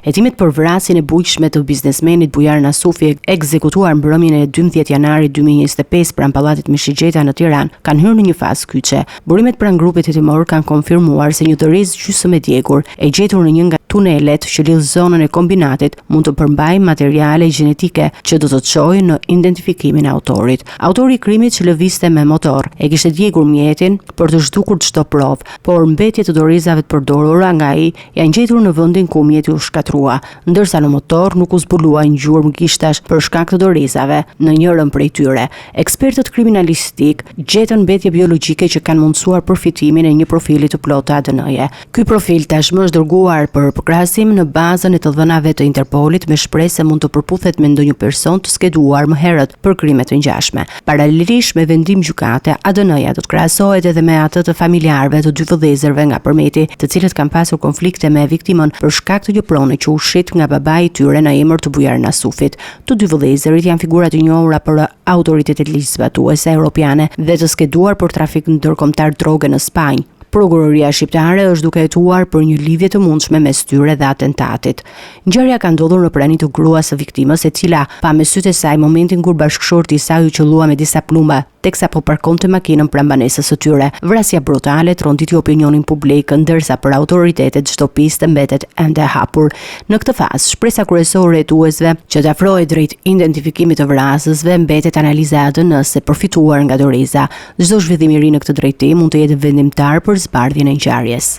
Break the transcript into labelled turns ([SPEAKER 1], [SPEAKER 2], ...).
[SPEAKER 1] Hetimet për vrasjen e bujqshme të biznesmenit Bujar Nasufi, ekzekutuar mbrëmjen e 12 janarit 2025 pranë pallatit Mishigjeta në Tiranë, kanë hyrë në një fazë kyçe. Burimet pranë grupit hetimor kanë konfirmuar se një tërez gjysmë e djegur e gjetur në një nga tunelet që lidh zonën e kombinatit mund të përmbajë materiale gjenetike që do të çojë në identifikimin e autorit. Autori i krimit që lëvizte me motor e kishte djegur mjetin për të zhdukur çdo provë, por mbetjet e dorezave të përdorura nga ai janë gjetur në vendin ku mjeti u shkatrua, ndërsa në motor nuk u zbulua gjurmë gishtash për shkak të dorezave në njërin prej tyre. Ekspertët kriminalistik gjetën mbetje biologjike që kanë mundësuar përfitimin e një profili të plotë ADN-je. Ky profil tashmë është dërguar për krahasim në bazën e të dhënave të Interpolit me shpresë se mund të përputhet me ndonjë person të skeduar më herët për krime të ngjashme. Paralelisht me vendim gjykate, ADN-ja do të krahasohet edhe me atë të familjarëve të dy vëllezërve nga Përmeti, të cilët kanë pasur konflikte me viktimën për shkak të një prone që u shit nga babai i tyre në emër të Bujar Nasufit. Të dy vëllezërit janë figura të njohura për autoritetet ligjzbatuese europiane dhe të skeduar për trafik ndërkombëtar droge në Spanjë. Prokuroria shqiptare është duke hetuar për një lidhje të mundshme mes tyre dhe atentatit. Ngjarja ka ndodhur në prani të gruas së viktimës, e cila pa me sytë e saj momentin kur bashkëshorti i saj u qellua me disa plumba teksa po parkonte makinën pranë banesës së tyre. Vrasja brutale tronditi opinionin publik, ndërsa për autoritetet çdo pistë mbetet ende e hapur. Në këtë fazë, shpresa kryesore e hetuesve që të afrohej drejt identifikimit të vrasësve mbetet analiza e ADN-s e përfituar nga doreza. Çdo zhvillim i ri në këtë drejtim mund të jetë vendimtar për zbardhjen e ngjarjes.